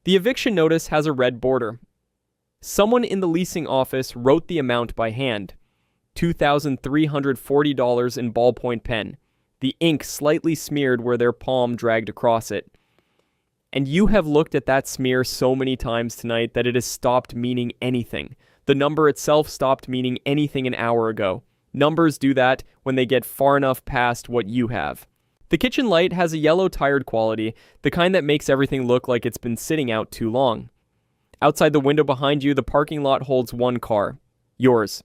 The eviction notice has a red border. Someone in the leasing office wrote the amount by hand. $2,340 in ballpoint pen. The ink slightly smeared where their palm dragged across it. And you have looked at that smear so many times tonight that it has stopped meaning anything. The number itself stopped meaning anything an hour ago. Numbers do that when they get far enough past what you have. The kitchen light has a yellow tired quality, the kind that makes everything look like it's been sitting out too long. Outside the window behind you, the parking lot holds one car. Yours.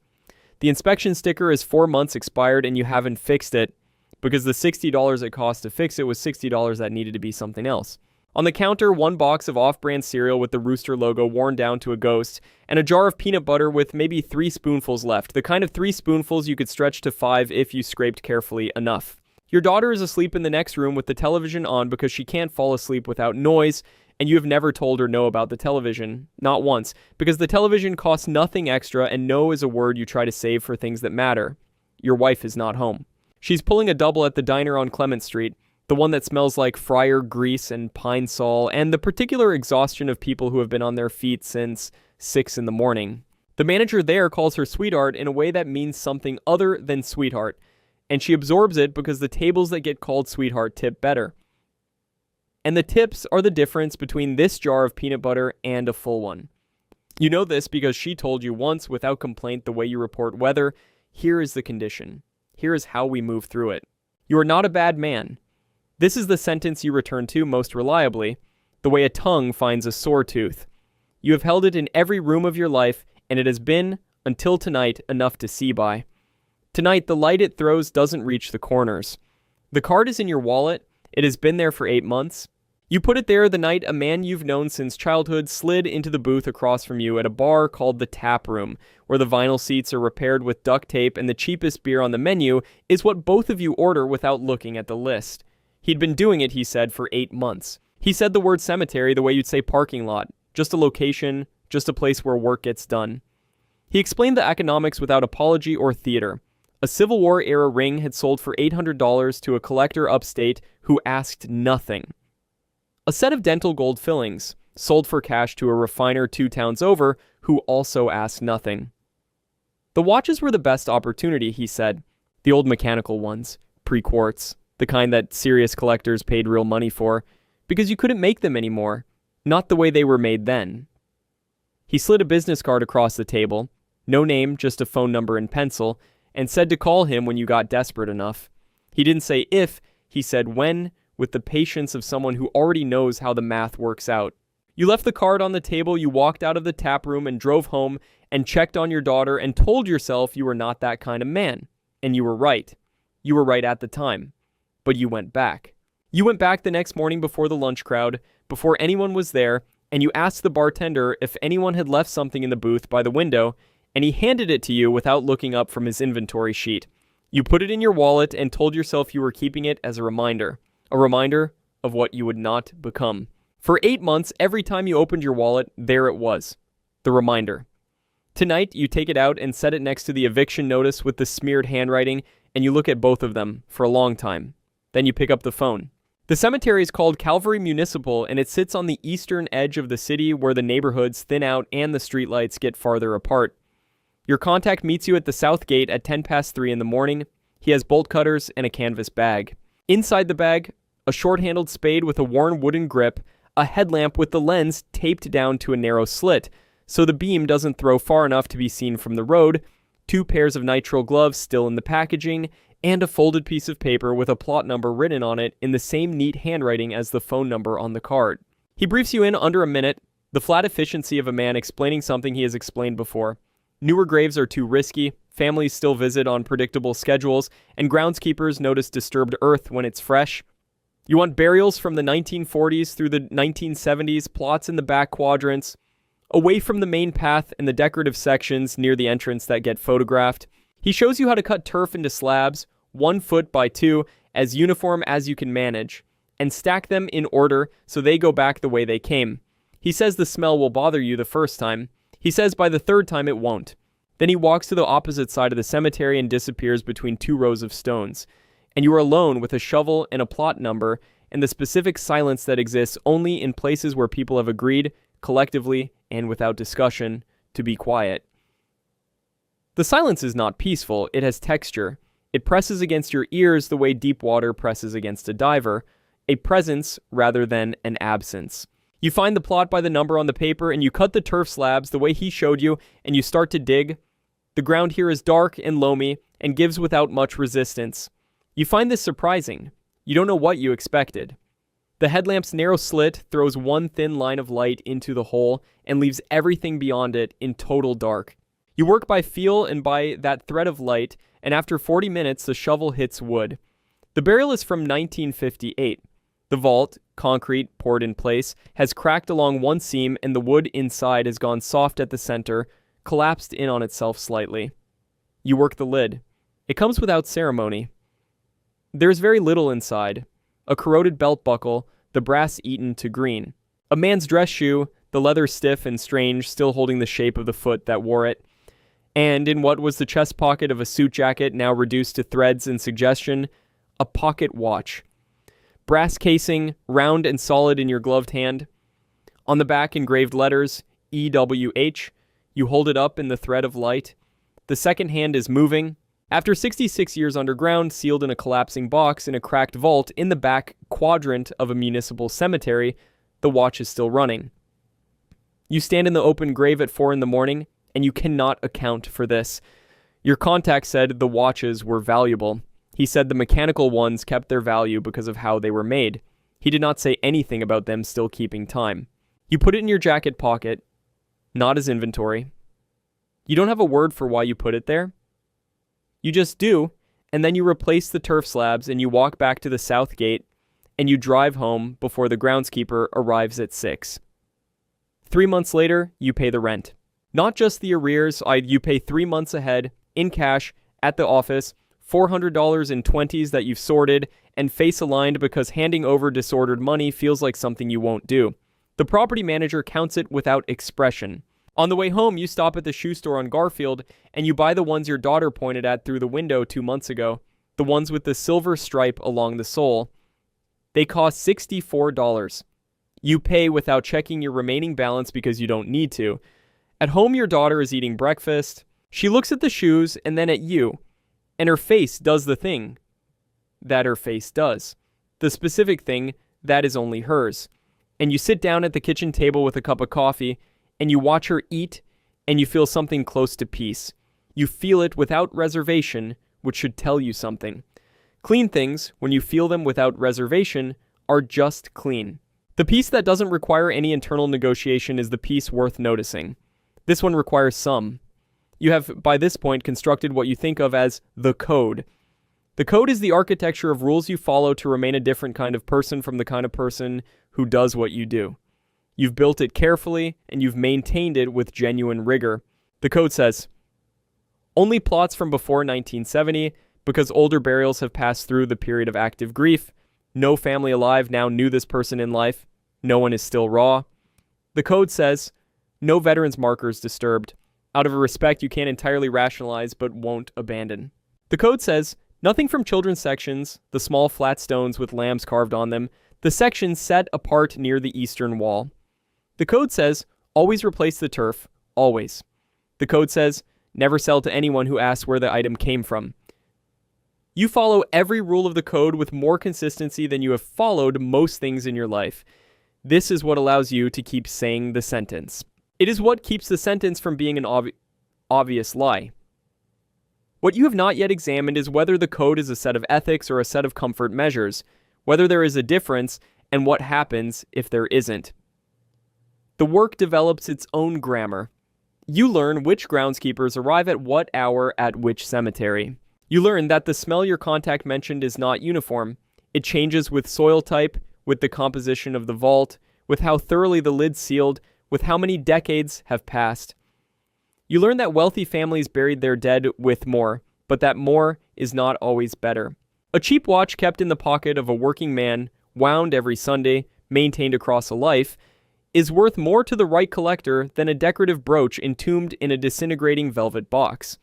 The inspection sticker is 4 months expired and you haven't fixed it because the $60 it cost to fix it was $60 that needed to be something else. On the counter, one box of off-brand cereal with the Rooster logo worn down to a ghost, and a jar of peanut butter with maybe 3 spoonfuls left, the kind of 3 spoonfuls you could stretch to 5 if you scraped carefully enough. Your daughter is asleep in the next room with the television on because she can't fall asleep without noise, and you have never told her no about the television. Not once, because the television costs nothing extra and no is a word you try to save for things that matter. Your wife is not home. She's pulling a double at the diner on Clement Street, the one that smells like fryer grease and pine sol, and the particular exhaustion of people who have been on their feet since 6 in the morning. The manager there calls her sweetheart in a way that means something other than sweetheart, and she absorbs it because the tables that get called sweetheart tip better. And the tips are the difference between this jar of peanut butter and a full one. You know this because she told you once without complaint the way you report weather. Here is the condition. Here is how we move through it. You are not a bad man. This is the sentence you return to most reliably, the way a tongue finds a sore tooth. You have held it in every room of your life, and it has been, until tonight, enough to see by. Tonight, the light it throws doesn't reach the corners. The card is in your wallet. It has been there for 8 months. You put it there the night a man you've known since childhood slid into the booth across from you at a bar called the Tap Room, where the vinyl seats are repaired with duct tape and the cheapest beer on the menu is what both of you order without looking at the list. He'd been doing it, he said, for 8 months. He said the word cemetery the way you'd say parking lot, just a location, just a place where work gets done. He explained the economics without apology or theater. A Civil War-era ring had sold for $800 to a collector upstate who asked nothing. A set of dental gold fillings sold for cash to a refiner 2 towns over who also asked nothing. The watches were the best opportunity, he said. The old mechanical ones, pre-quartz. The kind that serious collectors paid real money for, because you couldn't make them anymore, not the way they were made then. He slid a business card across the table, no name, just a phone number in pencil, and said to call him when you got desperate enough. He didn't say if, he said when, with the patience of someone who already knows how the math works out. You left the card on the table, you walked out of the tap room and drove home and checked on your daughter and told yourself you were not that kind of man. And you were right. You were right at the time. But you went back. You went back the next morning before the lunch crowd, before anyone was there, and you asked the bartender if anyone had left something in the booth by the window, and he handed it to you without looking up from his inventory sheet. You put it in your wallet and told yourself you were keeping it as a reminder of what you would not become. For 8 months, every time you opened your wallet, there it was, the reminder. Tonight, you take it out and set it next to the eviction notice with the smeared handwriting, and you look at both of them for a long time. Then you pick up the phone. The cemetery is called Calvary Municipal, and it sits on the eastern edge of the city where the neighborhoods thin out and the streetlights get farther apart. Your contact meets you at the south gate at 3:10 in the morning. He has bolt cutters and a canvas bag. Inside the bag, a short-handled spade with a worn wooden grip, a headlamp with the lens taped down to a narrow slit, so the beam doesn't throw far enough to be seen from the road, 2 pairs of nitrile gloves still in the packaging, and a folded piece of paper with a plot number written on it in the same neat handwriting as the phone number on the card. He briefs you in under a minute, the flat efficiency of a man explaining something he has explained before. Newer graves are too risky, families still visit on predictable schedules, and groundskeepers notice disturbed earth when it's fresh. You want burials from the 1940s through the 1970s, plots in the back quadrants, away from the main path and the decorative sections near the entrance that get photographed. He shows you how to cut turf into slabs, 1 foot by 2, as uniform as you can manage, and stack them in order so they go back the way they came. He says the smell will bother you the first time. He says by the 3rd time it won't. Then he walks to the opposite side of the cemetery and disappears between 2 rows of stones. And you are alone with a shovel and a plot number, and the specific silence that exists only in places where people have agreed, collectively and without discussion, to be quiet. The silence is not peaceful, it has texture. It presses against your ears the way deep water presses against a diver, a presence rather than an absence. You find the plot by the number on the paper and you cut the turf slabs the way he showed you and you start to dig. The ground here is dark and loamy and gives without much resistance. You find this surprising. You don't know what you expected. The headlamp's narrow slit throws one thin line of light into the hole and leaves everything beyond it in total dark. You work by feel and by that thread of light, and after 40 minutes the shovel hits wood. The burial is from 1958. The vault, concrete poured in place, has cracked along one seam and the wood inside has gone soft at the center, collapsed in on itself slightly. You work the lid. It comes without ceremony. There is very little inside. A corroded belt buckle, the brass eaten to green. A man's dress shoe, the leather stiff and strange, still holding the shape of the foot that wore it. And in what was the chest pocket of a suit jacket now reduced to threads and suggestion, a pocket watch. Brass casing, round and solid in your gloved hand. On the back engraved letters, EWH. You hold it up in the thread of light. The second hand is moving. After 66 years underground, sealed in a collapsing box in a cracked vault in the back quadrant of a municipal cemetery, the watch is still running. You stand in the open grave at 4 a.m, and you cannot account for this. Your contact said the watches were valuable. He said the mechanical ones kept their value because of how they were made. He did not say anything about them still keeping time. You put it in your jacket pocket, not as inventory. You don't have a word for why you put it there. You just do, and then you replace the turf slabs and you walk back to the south gate and you drive home before the groundskeeper arrives at 6. 3 months later, you pay the rent. Not just the arrears, you pay 3 months ahead, in cash, at the office, $400 in 20s that you've sorted, and face aligned because handing over disordered money feels like something you won't do. The property manager counts it without expression. On the way home, you stop at the shoe store on Garfield, and you buy the ones your daughter pointed at through the window 2 months ago, the ones with the silver stripe along the sole. They cost $64. You pay without checking your remaining balance because you don't need to. At home, your daughter is eating breakfast. She looks at the shoes and then at you, and her face does the thing that her face does, the specific thing that is only hers. And you sit down at the kitchen table with a cup of coffee, and you watch her eat, and you feel something close to peace. You feel it without reservation, which should tell you something. Clean things, when you feel them without reservation, are just clean. The peace that doesn't require any internal negotiation is the peace worth noticing. This one requires some. You have, by this point, constructed what you think of as the code. The code is the architecture of rules you follow to remain a different kind of person from the kind of person who does what you do. You've built it carefully, and you've maintained it with genuine rigor. The code says, only plots from before 1970, because older burials have passed through the period of active grief. No family alive now knew this person in life. No one is still raw. The code says, no veterans markers disturbed, out of a respect you can't entirely rationalize but won't abandon. The code says, nothing from children's sections, the small flat stones with lambs carved on them, the sections set apart near the eastern wall. The code says, always replace the turf, always. The code says, never sell to anyone who asks where the item came from. You follow every rule of the code with more consistency than you have followed most things in your life. This is what allows you to keep saying the sentence. It is what keeps the sentence from being an obvious lie. What you have not yet examined is whether the code is a set of ethics or a set of comfort measures, whether there is a difference, and what happens if there isn't. The work develops its own grammar. You learn which groundskeepers arrive at what hour at which cemetery. You learn that the smell your contact mentioned is not uniform. It changes with soil type, with the composition of the vault, with how thoroughly the lid's sealed, with how many decades have passed. You learn that wealthy families buried their dead with more, but that more is not always better. A cheap watch kept in the pocket of a working man, wound every Sunday, maintained across a life, is worth more to the right collector than a decorative brooch entombed in a disintegrating velvet box.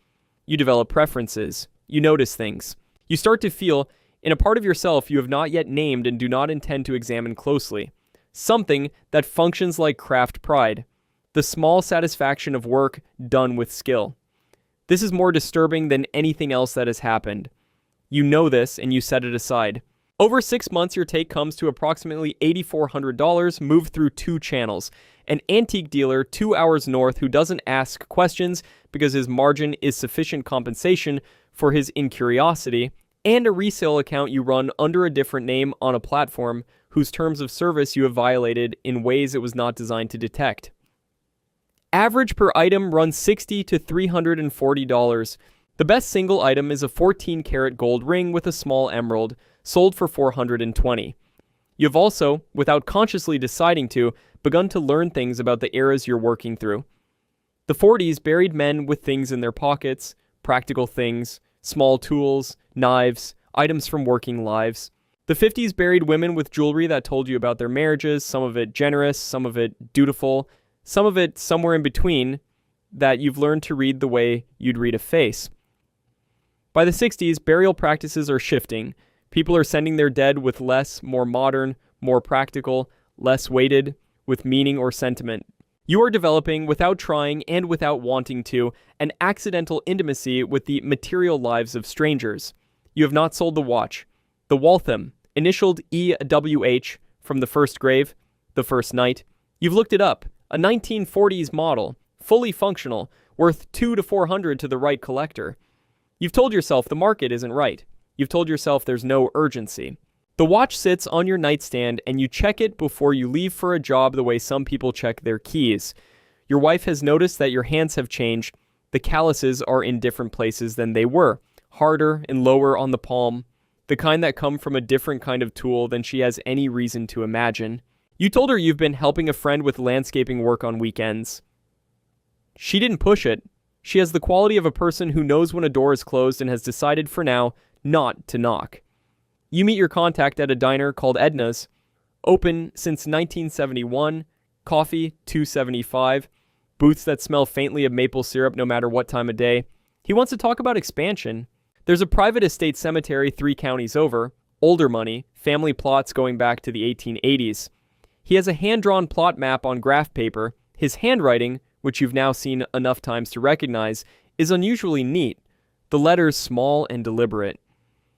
You develop preferences. You notice things. You start to feel, in a part of yourself you have not yet named and do not intend to examine closely. Something that functions like craft pride, the small satisfaction of work done with skill. This is more disturbing than anything else that has happened. You know this and you set it aside. Over 6 months, your take comes to approximately $8,400 moved through 2 channels. An antique dealer 2 hours north who doesn't ask questions because his margin is sufficient compensation for his incuriosity, and a resale account you run under a different name on a platform whose terms of service you have violated in ways it was not designed to detect. Average per item runs $60 to $340. The best single item is a 14-karat gold ring with a small emerald, sold for $420. You've also, without consciously deciding to, begun to learn things about the eras you're working through. The 40s buried men with things in their pockets, practical things, small tools, knives, items from working lives. The 50s buried women with jewelry that told you about their marriages, some of it generous, some of it dutiful, some of it somewhere in between that you've learned to read the way you'd read a face. By the 60s, burial practices are shifting. People are sending their dead with less, more modern, more practical, less weighted, with meaning or sentiment. You are developing, without trying and without wanting to, an accidental intimacy with the material lives of strangers. You have not sold the watch. The Waltham, initialed EWH from the first grave, the first night. You've looked it up. A 1940s model, fully functional, worth $200 to $400 to the right collector. You've told yourself the market isn't right. You've told yourself there's no urgency. The watch sits on your nightstand and you check it before you leave for a job the way some people check their keys. Your wife has noticed that your hands have changed. The calluses are in different places than they were, harder and lower on the palm, the kind that come from a different kind of tool than she has any reason to imagine. You told her you've been helping a friend with landscaping work on weekends. She didn't push it. She has the quality of a person who knows when a door is closed and has decided for now not to knock. You meet your contact at a diner called Edna's, open since 1971, coffee $2.75, booths that smell faintly of maple syrup no matter what time of day. He wants to talk about expansion. There's a private estate cemetery 3 counties over, older money, family plots going back to the 1880s. He has a hand-drawn plot map on graph paper. His handwriting, which you've now seen enough times to recognize, is unusually neat, the letters small and deliberate.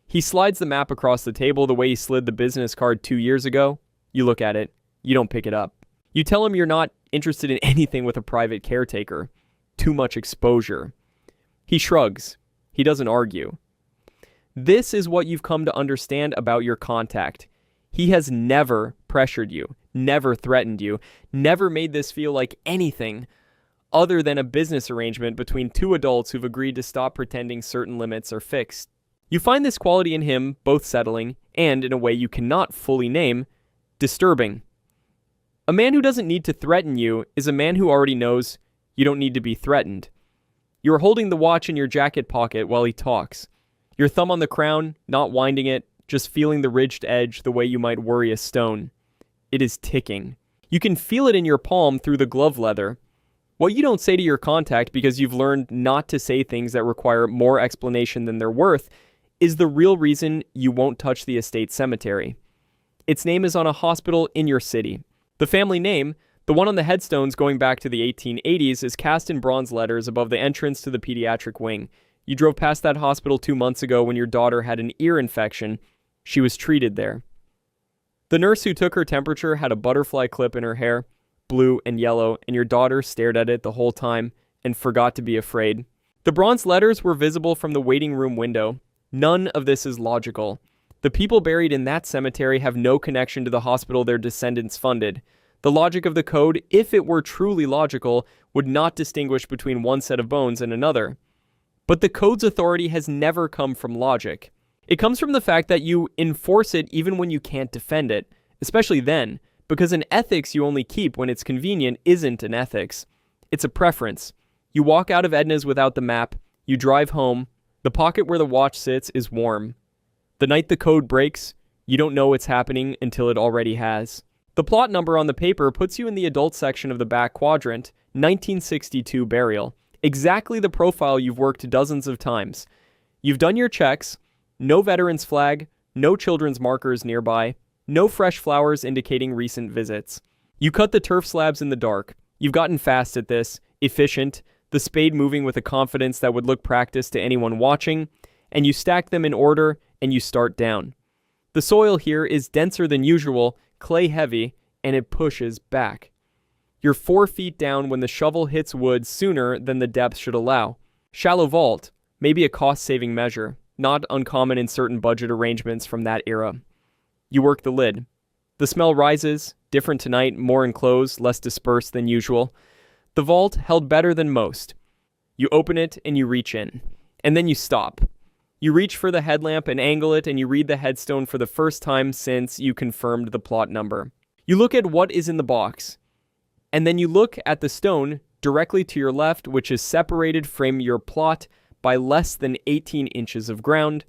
He slides the map across the table the way he slid the business card 2 years ago. You look at it. You don't pick it up. You tell him you're not interested in anything with a private caretaker. Too much exposure. He shrugs. He doesn't argue. This is what you've come to understand about your contact. He has never pressured you, never threatened you, never made this feel like anything other than a business arrangement between 2 adults who've agreed to stop pretending certain limits are fixed. You find this quality in him both settling and, in a way you cannot fully name, disturbing. A man who doesn't need to threaten you is a man who already knows you don't need to be threatened. You are holding the watch in your jacket pocket while he talks. Your thumb on the crown, not winding it, just feeling the ridged edge the way you might worry a stone. It is ticking. You can feel it in your palm through the glove leather. What you don't say to your contact because you've learned not to say things that require more explanation than they're worth is the real reason you won't touch the estate cemetery. Its name is on a hospital in your city. The family name, the one on the headstones going back to the 1880s, is cast in bronze letters above the entrance to the pediatric wing. You drove past that hospital 2 months ago when your daughter had an ear infection. She was treated there. The nurse who took her temperature had a butterfly clip in her hair, blue and yellow, and your daughter stared at it the whole time and forgot to be afraid. The bronze letters were visible from the waiting room window. None of this is logical. The people buried in that cemetery have no connection to the hospital their descendants funded. The logic of the code, if it were truly logical, would not distinguish between one set of bones and another. But the code's authority has never come from logic. It comes from the fact that you enforce it even when you can't defend it, especially then, because an ethics you only keep when it's convenient isn't an ethics. It's a preference. You walk out of Edna's without the map, you drive home, the pocket where the watch sits is warm. The night the code breaks, you don't know what's happening until it already has. The plot number on the paper puts you in the adult section of the back quadrant, 1962 burial. Exactly the profile you've worked dozens of times. You've done your checks, no veterans flag, no children's markers nearby, no fresh flowers indicating recent visits. You cut the turf slabs in the dark. You've gotten fast at this, efficient, the spade moving with a confidence that would look practiced to anyone watching, and you stack them in order and you start down. The soil here is denser than usual, clay heavy, and it pushes back. You're 4 feet down when the shovel hits wood sooner than the depth should allow. Shallow vault, maybe a cost-saving measure, not uncommon in certain budget arrangements from that era. You work the lid. The smell rises, different tonight, more enclosed, less dispersed than usual. The vault held better than most. You open it and you reach in. And then you stop. You reach for the headlamp and angle it, and you read the headstone for the first time since you confirmed the plot number. You look at what is in the box. And then you look at the stone directly to your left, which is separated from your plot by less than 18 inches of ground,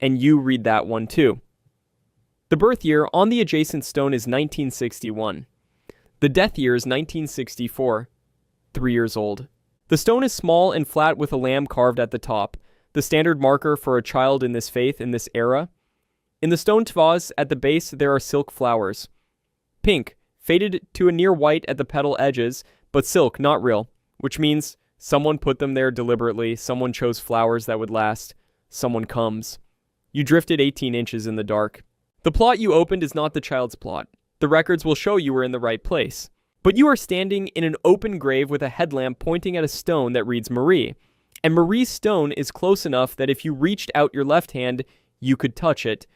and you read that one too. The birth year on the adjacent stone is 1961. The death year is 1964. 3 years old. The stone is small and flat with a lamb carved at the top, the standard marker for a child in this faith in this era. In the stone vase at the base there are silk flowers. Pink, faded to a near white at the petal edges, but silk, not real, which means someone put them there deliberately, someone chose flowers that would last, someone comes. You drifted 18 inches in the dark. The plot you opened is not the child's plot. The records will show you were in the right place. But you are standing in an open grave with a headlamp pointing at a stone that reads Marie. And Marie's stone is close enough that if you reached out your left hand, you could touch it.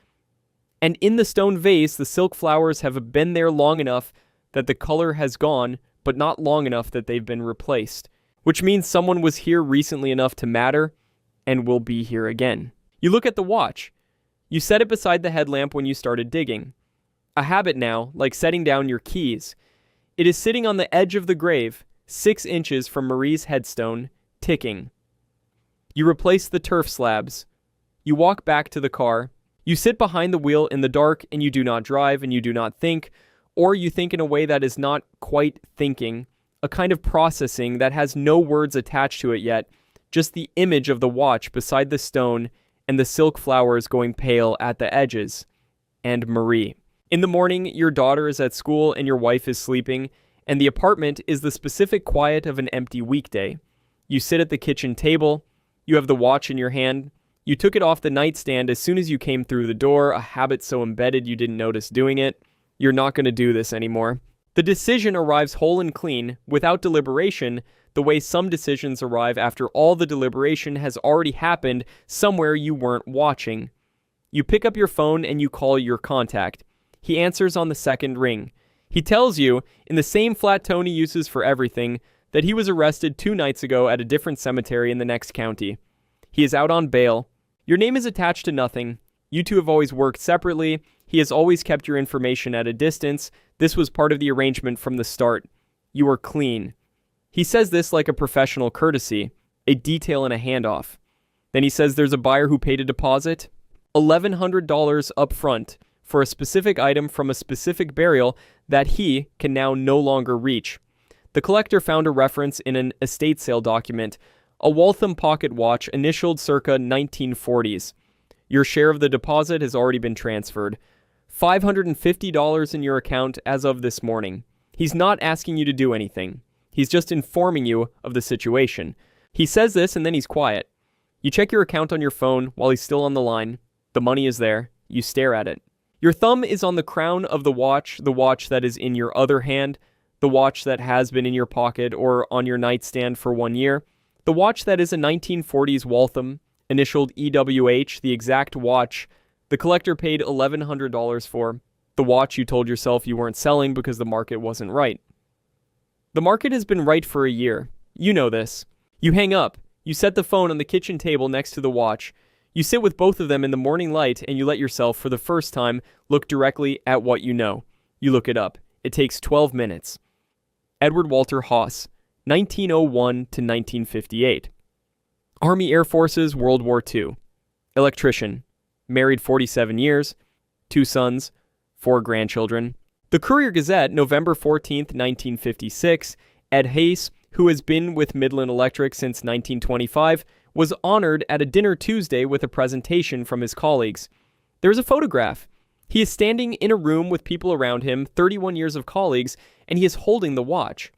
And in the stone vase, the silk flowers have been there long enough that the color has gone, but not long enough that they've been replaced. Which means someone was here recently enough to matter, and will be here again. You look at the watch. You set it beside the headlamp when you started digging. A habit now, like setting down your keys. It is sitting on the edge of the grave, 6 inches from Marie's headstone, ticking. You replace the turf slabs. You walk back to the car. You sit behind the wheel in the dark, and you do not drive, and you do not think, or you think in a way that is not quite thinking, a kind of processing that has no words attached to it yet, just the image of the watch beside the stone and the silk flowers going pale at the edges, and Marie. In the morning, your daughter is at school and your wife is sleeping, and the apartment is the specific quiet of an empty weekday. You sit at the kitchen table. You have the watch in your hand. You took it off the nightstand as soon as you came through the door, a habit so embedded you didn't notice doing it. You're not going to do this anymore. The decision arrives whole and clean, without deliberation, the way some decisions arrive after all the deliberation has already happened somewhere you weren't watching. You pick up your phone and you call your contact. He answers on the second ring. He tells you, in the same flat tone he uses for everything, that he was arrested 2 nights ago at a different cemetery in the next county. He is out on bail. Your name is attached to nothing. You two have always worked separately. He has always kept your information at a distance. This was part of the arrangement from the start. You are clean. He says this like a professional courtesy, a detail in a handoff. Then he says there's a buyer who paid a deposit, $1,100 up front, for a specific item from a specific burial that he can now no longer reach. The collector found a reference in an estate sale document, a Waltham pocket watch initialed circa 1940s. Your share of the deposit has already been transferred. $550 in your account as of this morning. He's not asking you to do anything. He's just informing you of the situation. He says this and then he's quiet. You check your account on your phone while he's still on the line. The money is there. You stare at it. Your thumb is on the crown of the watch that is in your other hand, the watch that has been in your pocket or on your nightstand for 1 year, the watch that is a 1940s Waltham, initialed EWH, the exact watch the collector paid $1,100 for, the watch you told yourself you weren't selling because the market wasn't right. The market has been right for a year. You know this. You hang up. You set the phone on the kitchen table next to the watch. You sit with both of them in the morning light and you let yourself, for the first time, look directly at what you know. You look it up. It takes 12 minutes. Edward Walter Haas, 1901 to 1958. Army Air Forces, World War II. Electrician. Married 47 years. 2 sons. 4 grandchildren. The Courier-Gazette, November 14th, 1956. Ed Hayes, who has been with Midland Electric since 1925, was honored at a dinner Tuesday with a presentation from his colleagues. There's a photograph. He is standing in a room with people around him, 31 years of colleagues, and he is holding the watch.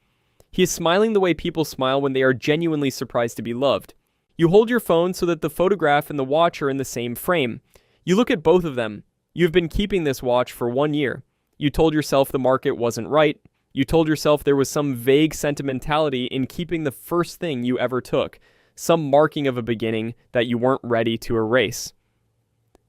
He is smiling the way people smile when they are genuinely surprised to be loved. You hold your phone so that the photograph and the watch are in the same frame. You look at both of them. You've been keeping this watch for 1 year. You told yourself the market wasn't right. You told yourself there was some vague sentimentality in keeping the first thing you ever took, some marking of a beginning that you weren't ready to erase.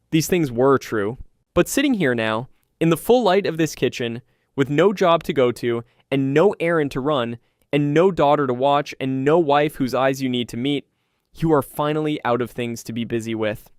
These things were true. But sitting here now, in the full light of this kitchen, with no job to go to, and no errand to run, and no daughter to watch, and no wife whose eyes you need to meet, you are finally out of things to be busy with.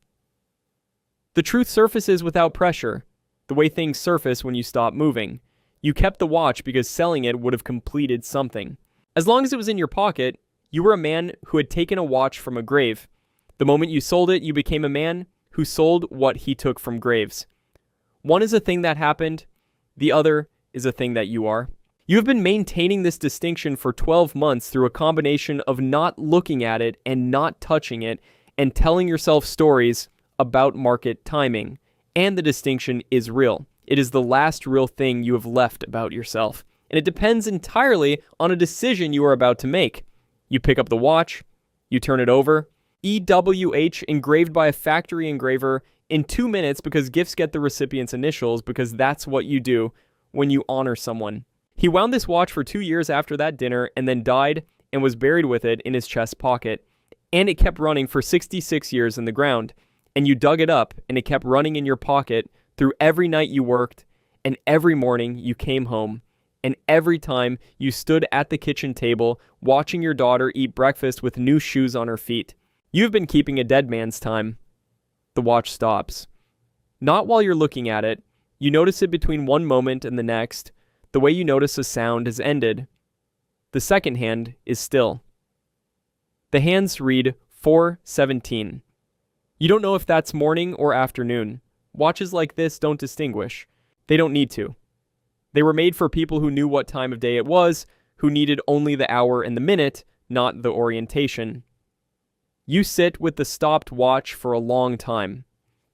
The truth surfaces without pressure, the way things surface when you stop moving. You kept the watch because selling it would have completed something. As long as it was in your pocket, you were a man who had taken a watch from a grave. The moment you sold it, you became a man who sold what he took from graves. One is a thing that happened, the other is a thing that you are. You have been maintaining this distinction for 12 months through a combination of not looking at it and not touching it and telling yourself stories about market timing. And the distinction is real. It is the last real thing you have left about yourself. And it depends entirely on a decision you are about to make. You pick up the watch, you turn it over, EWH engraved by a factory engraver in 2 minutes because gifts get the recipient's initials because that's what you do when you honor someone. He wound this watch for 2 years after that dinner and then died and was buried with it in his chest pocket. And it kept running for 66 years in the ground. And you dug it up and it kept running in your pocket through every night you worked and every morning you came home and every time you stood at the kitchen table watching your daughter eat breakfast with new shoes on her feet. You've been keeping a dead man's time. The watch stops. Not while you're looking at it. You notice it between one moment and the next. The way you notice a sound has ended. The second hand is still. The hands read 4:17. You don't know if that's morning or afternoon. Watches like this don't distinguish. They don't need to. They were made for people who knew what time of day it was, who needed only the hour and the minute, not the orientation. You sit with the stopped watch for a long time.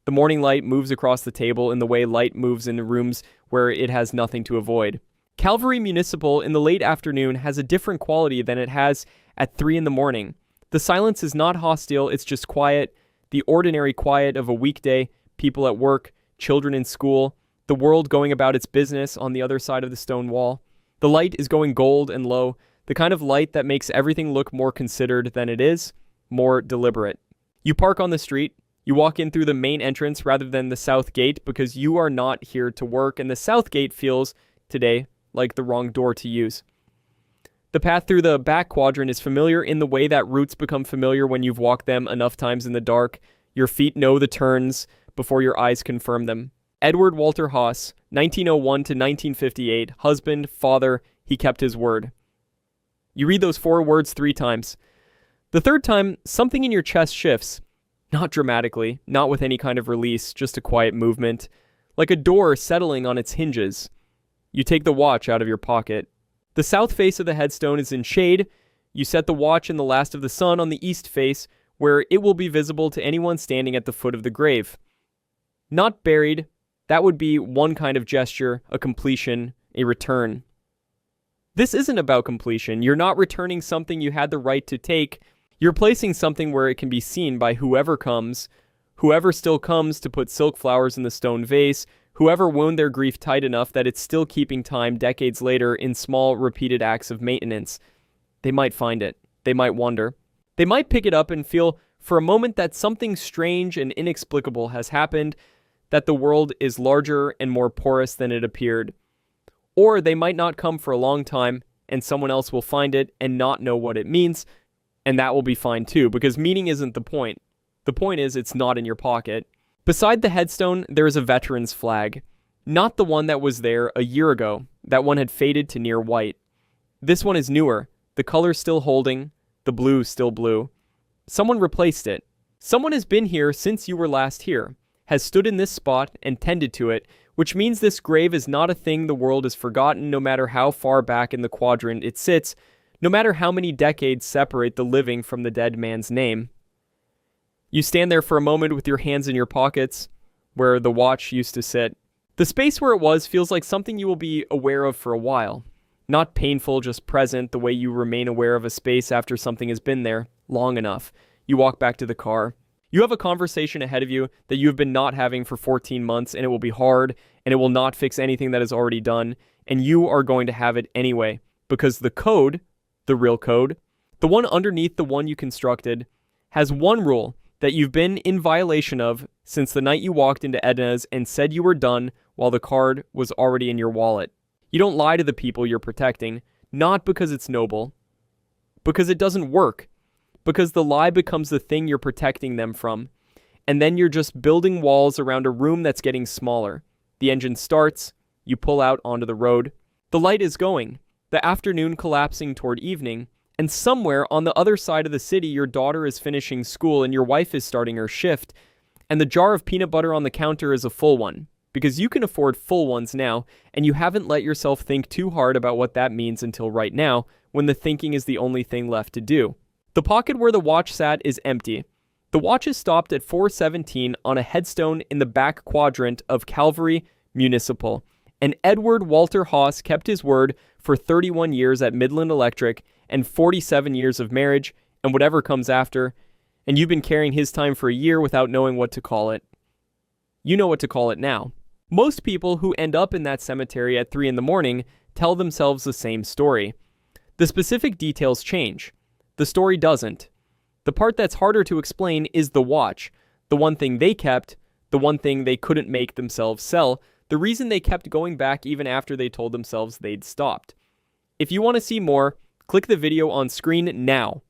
The morning light moves across the table in the way light moves in rooms where it has nothing to avoid. Calvary Municipal in the late afternoon has a different quality than it has at 3 in the morning. The silence is not hostile, it's just quiet. The ordinary quiet of a weekday, people at work, children in school, the world going about its business on the other side of the stone wall. The light is going gold and low, the kind of light that makes everything look more considered than it is, more deliberate. You park on the street, you walk in through the main entrance rather than the south gate because you are not here to work, and the south gate feels, today, like the wrong door to use. The path through the back quadrant is familiar in the way that routes become familiar when you've walked them enough times in the dark. Your feet know the turns before your eyes confirm them. Edward Walter Haas, 1901 to 1958, husband, father, he kept his word. You read those 4 words 3 times. The third time, something in your chest shifts. Not dramatically, not with any kind of release, just a quiet movement. Like a door settling on its hinges. You take the watch out of your pocket. The south face of the headstone is in shade. You set the watch in the last of the sun on the east face, where it will be visible to anyone standing at the foot of the grave. Not buried, that would be one kind of gesture, a completion, a return. This isn't about completion. You're not returning something you had the right to take. You're placing something where it can be seen by whoever comes, whoever still comes to put silk flowers in the stone vase, whoever wound their grief tight enough that it's still keeping time decades later in small, repeated acts of maintenance. They might find it. They might wonder. They might pick it up and feel for a moment that something strange and inexplicable has happened, that the world is larger and more porous than it appeared. Or they might not come for a long time, and someone else will find it and not know what it means, and that will be fine too, because meaning isn't the point. The point is it's not in your pocket. Beside the headstone, there is a veteran's flag. Not the one that was there a year ago. That one had faded to near white. This one is newer. The color still holding. The blue still blue. Someone replaced it. Someone has been here since you were last here, has stood in this spot and tended to it, which means this grave is not a thing the world has forgotten no matter how far back in the quadrant it sits, no matter how many decades separate the living from the dead man's name. You stand there for a moment with your hands in your pockets, where the watch used to sit. The space where it was feels like something you will be aware of for a while. Not painful, just present, the way you remain aware of a space after something has been there long enough. You walk back to the car. You have a conversation ahead of you that you have been not having for 14 months, and it will be hard, and it will not fix anything that is already done, and you are going to have it anyway, because the code, the real code, the one underneath the one you constructed, has one rule that you've been in violation of since the night you walked into Edna's and said you were done while the card was already in your wallet. You don't lie to the people you're protecting, not because it's noble, because it doesn't work, because the lie becomes the thing you're protecting them from, and then you're just building walls around a room that's getting smaller. The engine starts, you pull out onto the road, the light is going, the afternoon collapsing toward evening, and somewhere on the other side of the city your daughter is finishing school and your wife is starting her shift, and the jar of peanut butter on the counter is a full one, because you can afford full ones now, and you haven't let yourself think too hard about what that means until right now, when the thinking is the only thing left to do. The pocket where the watch sat is empty. The watch is stopped at 417 on a headstone in the back quadrant of Calvary Municipal, and Edward Walter Haas kept his word for 31 years at Midland Electric and 47 years of marriage and whatever comes after, and you've been carrying his time for a year without knowing what to call it. You know what to call it now. Most people who end up in that cemetery at 3 in the morning tell themselves the same story. The specific details change. The story doesn't. The part that's harder to explain is the watch, the one thing they kept, the one thing they couldn't make themselves sell, the reason they kept going back even after they told themselves they'd stopped. If you want to see more, click the video on screen now.